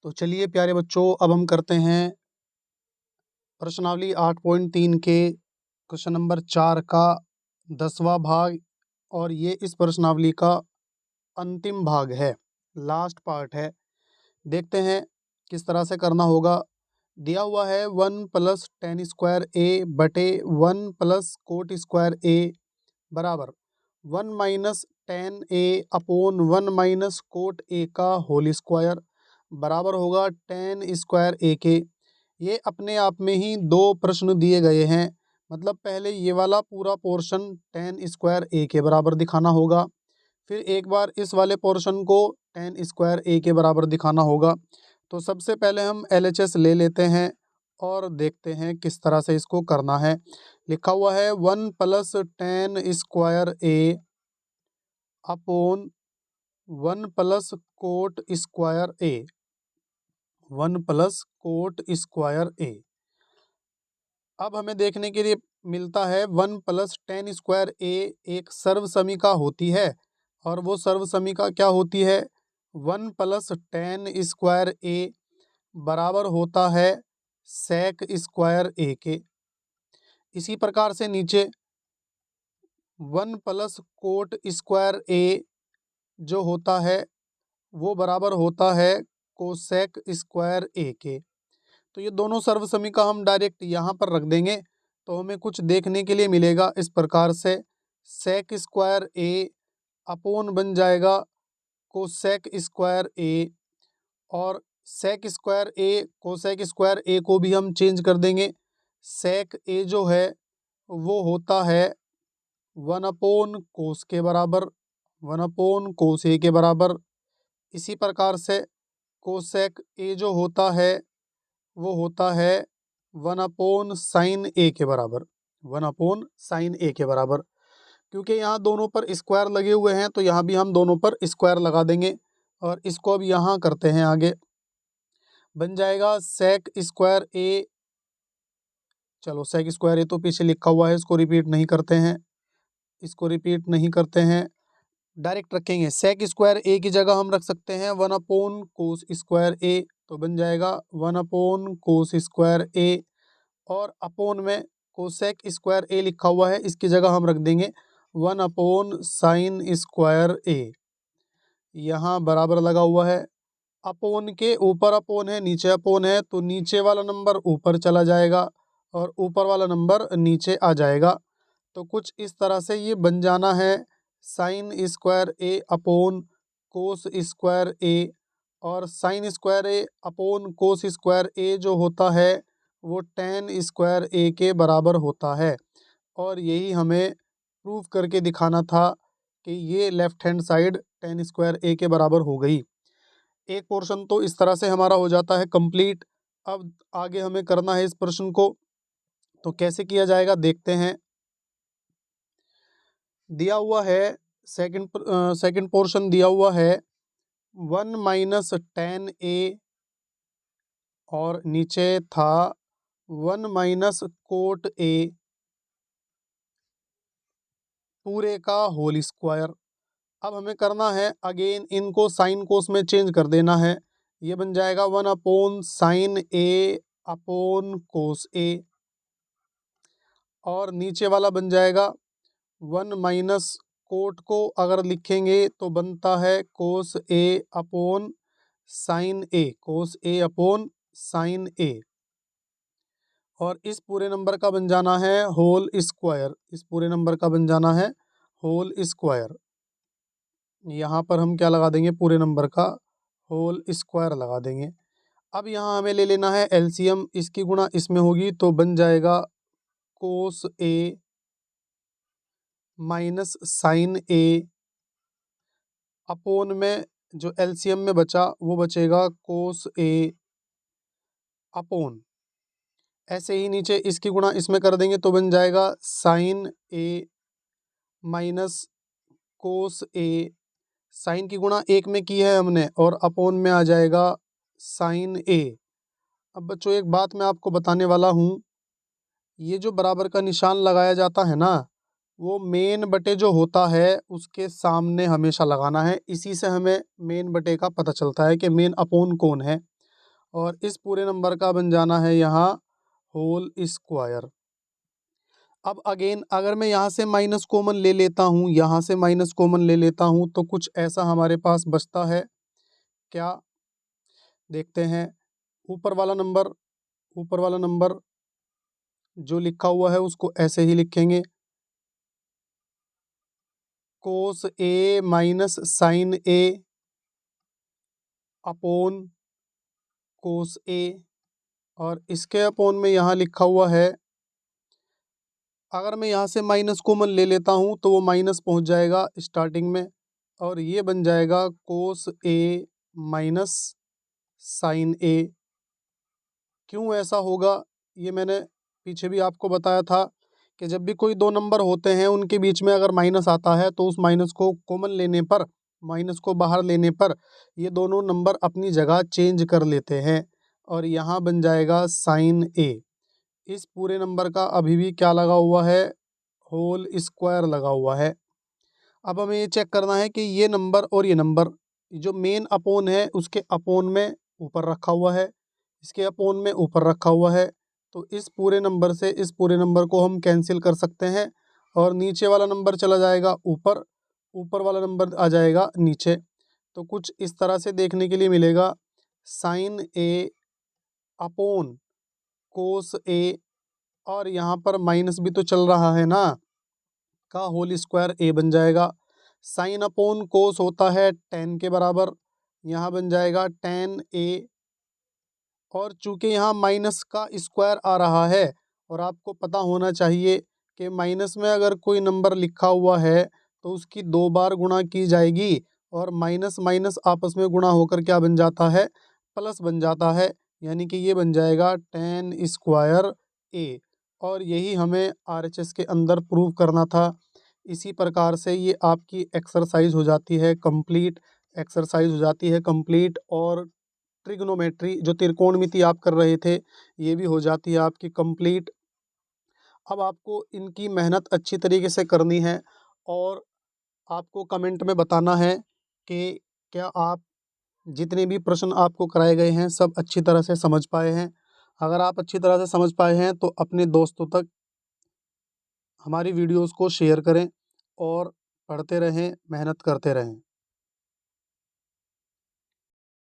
तो चलिए प्यारे बच्चों, अब हम करते हैं प्रश्नावली 8.3 के क्वेश्चन नंबर 4 का 10वां भाग। और ये इस प्रश्नावली का अंतिम भाग है, लास्ट पार्ट है। देखते हैं किस तरह से करना होगा। दिया हुआ है 1 + tan स्क्वायर ए बटे 1 + कोट स्क्वायर ए बराबर 1 - tan A upon 1 - cot A का होल स्क्वायर बराबर होगा tan स्क्वायर ए के। ये अपने आप में ही दो प्रश्न दिए गए हैं, मतलब पहले ये वाला पूरा पोर्शन tan स्क्वायर ए के बराबर दिखाना होगा, फिर एक बार इस वाले पोर्शन को tan स्क्वायर ए के बराबर दिखाना होगा। तो सबसे पहले हम LHS ले लेते हैं और देखते हैं किस तरह से इसको करना है। लिखा हुआ है 1 + tan स्क्वायर ए अपॉन 1 + कोट स्क्वायर ए 1 + कोट स्क्वायर ए। अब हमें देखने के लिए मिलता है 1 + tan स्क्वायर ए एक सर्वसमीका होती है, और वो सर्वसमीका क्या होती है? 1 + tan स्क्वायर ए बराबर होता है sec स्क्वायर ए के। इसी प्रकार से नीचे 1 + कोट स्क्वायर ए जो होता है वो बराबर होता है कोसेक स्क्वायर ए के। तो ये दोनों सर्वसमीका हम डायरेक्ट यहाँ पर रख देंगे तो हमें कुछ देखने के लिए मिलेगा इस प्रकार से। सेक स्क्वायर ए अपोन बन जाएगा कोसेक स्क्वायर ए, और सेक स्क्वायर ए कोसेक स्क्वायर ए को भी हम चेंज कर देंगे। सेक ए जो है वो होता है 1 / कोस के बराबर, 1 / कोस ए के बराबर। इसी प्रकार से कोसेक ए जो होता है वो होता है 1 / साइन ए के बराबर, 1 / साइन ए के बराबर। क्योंकि यहाँ दोनों पर स्क्वायर लगे हुए हैं तो यहाँ भी हम दोनों पर स्क्वायर लगा देंगे, और इसको अब यहाँ करते हैं आगे। बन जाएगा सेक स्क्वायर ए, चलो सेक स्क्वायर ए तो पीछे लिखा हुआ है, इसको रिपीट नहीं करते हैं, इसको रिपीट नहीं करते हैं, डायरेक्ट रखेंगे। सेक स्क्वायर ए की जगह हम रख सकते हैं 1 / कोस स्क्वायर ए, तो बन जाएगा 1 / कोस स्क्वायर ए, और अपोन में कोसेक स्क्वायर ए लिखा हुआ है, इसकी जगह हम रख देंगे 1 / साइन स्क्वायर ए। यहाँ बराबर लगा हुआ है, अपोन के ऊपर अपोन है नीचे अपोन है, तो नीचे वाला नंबर ऊपर चला जाएगा और ऊपर वाला नंबर नीचे आ जाएगा। तो कुछ इस तरह से ये बन जाना है साइन स्क्वायर ए अपोन कोस स्क्वायर ए, और साइन स्क्वायर ए अपोन कोस स्क्वायर ए जो होता है वो tan स्क्वायर ए के बराबर होता है। और यही हमें प्रूव करके दिखाना था कि ये left hand side tan square A के बराबर हो गई। एक पोर्शन तो इस तरह से हमारा हो जाता है कंप्लीट। अब आगे हमें करना है इस प्रश्न को, तो कैसे किया जाएगा देखते हैं। दिया हुआ है सेकंड पोर्शन दिया हुआ है 1 - tan ए, और नीचे था 1 - कोट ए पूरे का होल स्क्वायर। अब हमें करना है अगेन इनको साइन कोस में चेंज कर देना है। ये बन जाएगा 1 / साइन ए अपोन कोस ए, और नीचे वाला बन जाएगा 1 - कोट को अगर लिखेंगे तो बनता है कोस ए अपोन साइन ए, कोस ए अपोन साइन ए, और इस पूरे नंबर का बन जाना है होल स्क्वायर, इस पूरे नंबर का बन जाना है होल स्क्वायर। यहाँ पर हम क्या लगा देंगे, पूरे नंबर का होल स्क्वायर लगा देंगे। अब यहाँ हमें ले लेना है एलसीएम, इसकी गुणा इसमें होगी तो बन जाएगा कोस ए माइनस साइन ए, अपोन में जो एलसीएम में बचा वो बचेगा कोस ए अपोन, ऐसे ही नीचे इसकी गुणा इसमें कर देंगे तो बन जाएगा साइन ए माइनस कोस ए। साइन की गुणा एक में की है हमने और अपोन में आ जाएगा साइन ए। अब बच्चों एक बात मैं आपको बताने वाला हूँ, ये जो बराबर का निशान लगाया जाता है ना, वो मेन बटे जो होता है उसके सामने हमेशा लगाना है। इसी से हमें मेन बटे का पता चलता है कि मेन अपोन कौन है। और इस पूरे नंबर का बन जाना है यहाँ होल स्क्वायर। अब अगेन अगर मैं यहाँ से माइनस कॉमन ले लेता हूँ, यहाँ से माइनस कॉमन ले लेता हूँ, तो कुछ ऐसा हमारे पास बचता है क्या, देखते हैं। ऊपर वाला नंबर जो लिखा हुआ है उसको ऐसे ही लिखेंगे, कोस ए माइनस साइन ए अपोन कोस ए, और इसके अपोन में यहाँ लिखा हुआ है, अगर मैं यहाँ से माइनस कॉमन ले लेता हूँ तो वो माइनस पहुँच जाएगा स्टार्टिंग में, और ये बन जाएगा कोस ए माइनस साइन ए। क्यों ऐसा होगा ये मैंने पीछे भी आपको बताया था कि जब भी कोई दो नंबर होते हैं उनके बीच में अगर माइनस आता है तो उस माइनस को कॉमन लेने पर, माइनस को बाहर लेने पर ये दोनों नंबर अपनी जगह चेंज कर लेते हैं, और यहाँ बन जाएगा साइन ए। इस पूरे नंबर का अभी भी क्या लगा हुआ है, होल स्क्वायर लगा हुआ है। अब हमें ये चेक करना है कि ये नंबर और ये नंबर जो मेन अपोन है उसके अपोन में ऊपर रखा हुआ है, इसके अपोन में ऊपर रखा हुआ है, तो इस पूरे नंबर से इस पूरे नंबर को हम कैंसिल कर सकते हैं, और नीचे वाला नंबर चला जाएगा ऊपर, ऊपर वाला नंबर आ जाएगा नीचे। तो कुछ इस तरह से देखने के लिए मिलेगा, साइन ए अपोन कोस ए, और यहाँ पर माइनस भी तो चल रहा है ना, का होल स्क्वायर ए बन जाएगा। साइन अपोन कोस होता है टेन के बराबर, यहाँ बन जाएगा टेन ए, और चूंकि यहाँ माइनस का स्क्वायर आ रहा है, और आपको पता होना चाहिए कि माइनस में अगर कोई नंबर लिखा हुआ है तो उसकी 2 बार गुणा की जाएगी, और माइनस माइनस आपस में गुणा होकर क्या बन जाता है, प्लस बन जाता है, यानी कि ये बन जाएगा टेन स्क्वायर ए। और यही हमें आरएचएस के अंदर प्रूव करना था। इसी प्रकार से ये आपकी एक्सरसाइज हो जाती है कंप्लीट, एक्सरसाइज हो जाती है कंप्लीट, और ट्रिग्नोमेट्री जो त्रिकोणमिति आप कर रहे थे ये भी हो जाती है आपकी कंप्लीट। अब आपको इनकी मेहनत अच्छी तरीके से करनी है, और आपको कमेंट में बताना है कि क्या आप जितने भी प्रश्न आपको कराए गए हैं सब अच्छी तरह से समझ पाए हैं। अगर आप अच्छी तरह से समझ पाए हैं तो अपने दोस्तों तक हमारी वीडियोस को शेयर करें, और पढ़ते रहें, मेहनत करते रहें।